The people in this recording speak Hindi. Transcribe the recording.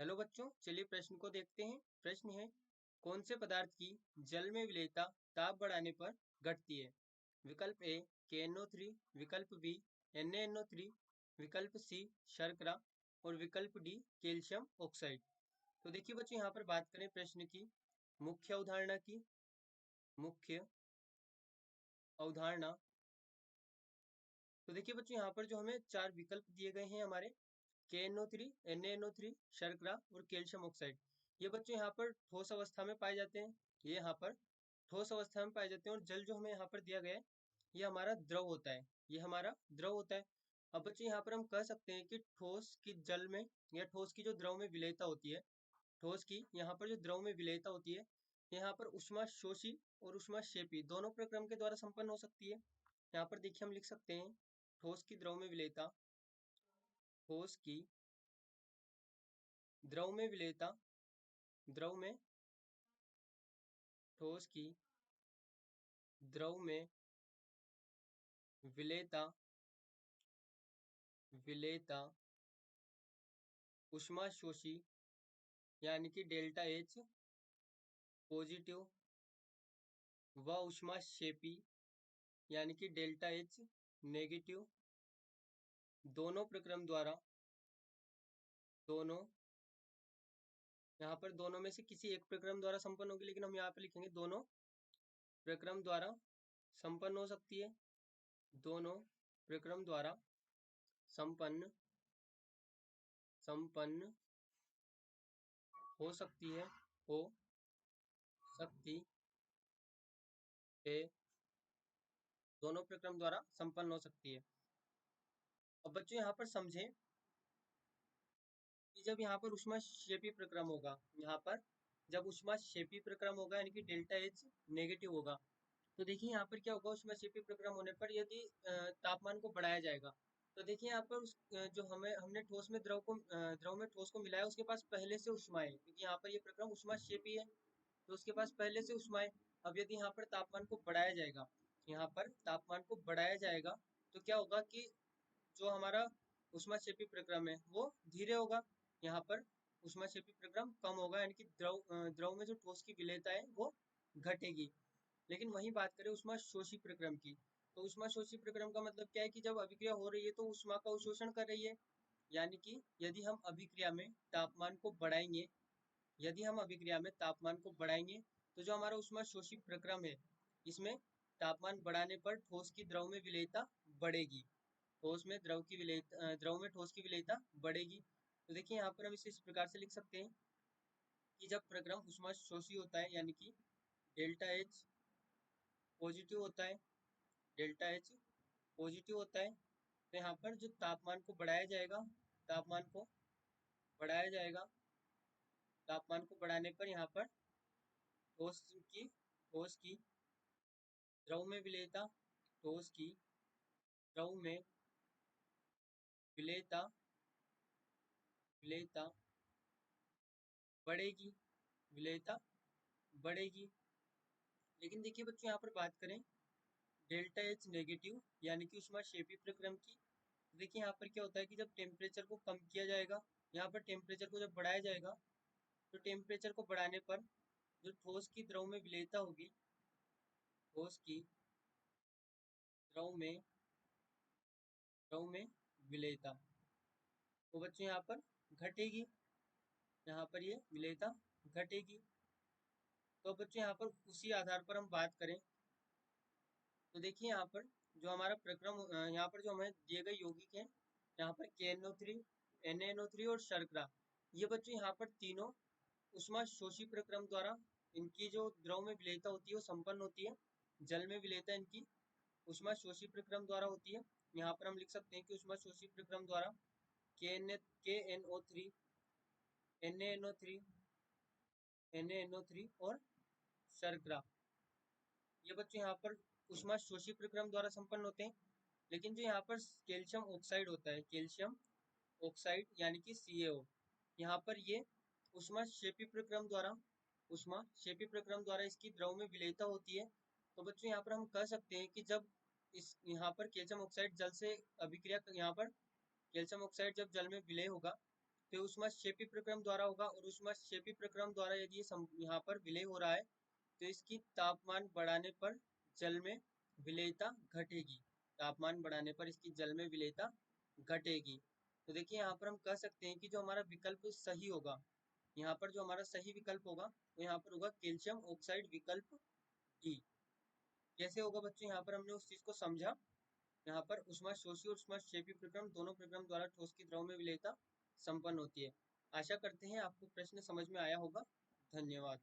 हेलो बच्चों, चलिए प्रश्न को देखते हैं। प्रश्न है, कौन से पदार्थ की जल में विलेयता ताप बढ़ाने पर घटती है? विकल्प ए KNO3, विकल्प बी NaNO3, विकल्प सी शर्करा और विकल्प डी कैल्शियम ऑक्साइड। तो देखिए बच्चों, यहाँ पर बात करें प्रश्न की मुख्य अवधारणा की। मुख्य अवधारणा, तो देखिए बच्चों, यहाँ पर जो हमें चार विकल्प दिए गए हैं हमारे KNO3, NaNO3, शर्करा और कैल्शियम ऑक्साइड। ये बच्चों यहाँ पर ठोस अवस्था में पाए जाते हैं। ये यहाँ पर ठोस अवस्था में पाए जाते हैं और जल जो हमें यहाँ पर दिया गया है ये हमारा द्रव होता है। ये हमारा द्रव होता है। अब बच्चों यहाँ पर हम कह सकते हैं कि ठोस की जल में या ठोस की जो द्रव में विलेयता होती है, ठोस की यहाँ पर जो द्रव में विलेयता होती है, यहाँ पर ऊष्मा शोषी और ऊष्मा शेपी दोनों प्रक्रम के द्वारा संपन्न हो सकती है। यहाँ पर देखिए हम लिख सकते हैं ठोस की द्रव में विलेयता, ठोस की द्रव में विलेयता, द्रव में ठोस की द्रव में विलेयता, विलेयता ऊष्मा शोषी यानी कि डेल्टा एच पॉजिटिव व ऊष्मा शेपी यानी कि डेल्टा एच नेगेटिव दोनों प्रक्रम द्वारा, दोनों, यहाँ पर दोनों में से किसी एक प्रक्रम द्वारा संपन्न होगी, लेकिन हम यहाँ पे लिखेंगे दोनों प्रक्रम द्वारा संपन्न हो सकती है। दोनों प्रक्रम द्वारा संपन्न संपन्न हो सकती है, हो सकती है, दोनों प्रक्रम द्वारा संपन्न हो सकती है। अब बच्चों यहाँ पर समझें कि जब यहाँ पर ऊष्माक्षेपी प्रक्रम होगा, यहाँ पर जब ऊष्माक्षेपी प्रक्रम होगा यानी कि डेल्टा एच नेगेटिव होगा, तो देखिए यहाँ पर क्या होगा, ऊष्माक्षेपी प्रक्रम होने पर यदि तापमान को बढ़ाया जाएगा, तो देखिए यहाँ पर जो हमने ठोस में द्रव में ठोस को मिलाया, उसके पास पहले से ऊष्मा है, क्योंकि यहाँ पर ये प्रक्रम ऊष्माक्षेपी है, तो उसके पास पहले से ऊष्मा है। अब यदि यहाँ पर तापमान को बढ़ाया जाएगा, यहाँ पर तापमान को बढ़ाया जाएगा, तो क्या होगा कि जो हमारा ऊष्माक्षेपी प्रक्रम है वो धीरे होगा। यहाँ पर ऊष्माक्षेपी प्रक्रम कम होगा, यानी कि द्रव में जो ठोस की विलेयता है वो घटेगी। लेकिन वही बात करें ऊष्मा शोषी प्रक्रम की, तो ऊष्मा शोषी प्रक्रम का मतलब क्या है कि जब अभिक्रिया हो रही है तो ऊष्मा का अवशोषण कर रही है। यानी कि यदि हम अभिक्रिया में तापमान को बढ़ाएंगे, यदि हम अभिक्रिया में तापमान को बढ़ाएंगे, तो जो हमारा ऊष्मा शोषी प्रक्रम है, इसमें तापमान बढ़ाने पर ठोस की द्रव में विलेयता बढ़ेगी। ठोस में द्रव की विलेयता, द्रव में ठोस की विलेयता बढ़ेगी। तो देखिए यहाँ पर हम इसे इस प्रकार से लिख सकते हैं कि जब प्रक्रम ऊष्मा शोषी होता है यानी कि डेल्टा एच पॉजिटिव होता है, डेल्टा एच पॉजिटिव होता है, तो यहाँ पर जो तापमान को बढ़ाया जाएगा, तापमान को बढ़ाया जाएगा, तापमान को बढ़ाने पर यहाँ पर ठोस की द्रव में विलेयता, ठोस की द्रव में विलेयता, विलेयता बढ़ेगी, विलेयता बढ़ेगी। लेकिन देखिए बच्चों, यहाँ पर बात करें डेल्टा एच नेगेटिव यानी कि ऊष्माक्षेपी प्रक्रम की, तो देखिए यहाँ पर क्या होता है कि जब टेम्परेचर को कम किया जाएगा, यहाँ पर टेम्परेचर को जब बढ़ाया जाएगा, तो टेम्परेचर को बढ़ाने पर जो ठोस की द्रव में विलेयता होगी, ठोस की द्रव में विलेयता, तो बच्चों यहाँ पर घटेगी, यहाँ पर ये विलेयता घटेगी। तो बच्चों यहाँ पर उसी आधार पर हम बात करें, तो देखिए यहाँ पर जो हमारा प्रक्रम, यहाँ पर जो हमें दिए गए यौगिक हैं, यहाँ पर KNO3, NaNO3 और शर्करा, ये बच्चों यहाँ पर तीनों उष्मा शोषी प्रक्रम द्वारा इनकी जो द्रव में विलेयता होती है वो संपन्न होती है। जल में विलेयता इनकी उष्मा शोषी प्रक्रम द्वारा होती है। यहाँ पर हम लिख सकते हैं कि उष्मा शोषी प्रक्रम द्वारा KNO3, NaNO3, NaNO3 और शर्करा, ये बच्चों यहाँ पर उष्मा शोषी प्रक्रम द्वारा संपन्न होते हैं। लेकिन जो यहाँ पर कैल्शियम ऑक्साइड होता है, कैल्शियम ऑक्साइड यानी कि CaO, यहाँ पर ये उष्मा शेपी प्रक्रम द्वारा, उष्मा शेपी प्रक्रम द्वारा इसकी द्रव में विलेयता होती है। तो बच्चों यहाँ पर हम कह सकते हैं कि जब इस यहाँ पर कैल्शियम ऑक्साइड जल से अभिक्रिया, यहाँ पर कैल्शियम ऑक्साइड जब जल में विलय होगा, तो ऊष्माक्षेपी प्रक्रम द्वारा होगा, और ऊष्माक्षेपी प्रक्रम द्वारा यदि ये यहाँ पर विलय हो रहा है तो इसकी तापमान बढ़ाने पर जल में विलेयता घटेगी। तापमान बढ़ाने पर इसकी जल में विलेयता घटेगी। तो देखिए यहाँ पर हम कह सकते हैं कि जो हमारा विकल्प सही होगा, यहाँ पर जो हमारा सही विकल्प होगा वो यहाँ पर होगा कैल्शियम ऑक्साइड विकल्प डी। कैसे होगा बच्चों, यहाँ पर हमने उस चीज को समझा। यहाँ पर ऊष्माशोषी और ऊष्माक्षेपी प्रक्रम दोनों प्रक्रम द्वारा ठोस की द्रव में विलेयता संपन्न होती है। आशा करते हैं आपको प्रश्न समझ में आया होगा। धन्यवाद।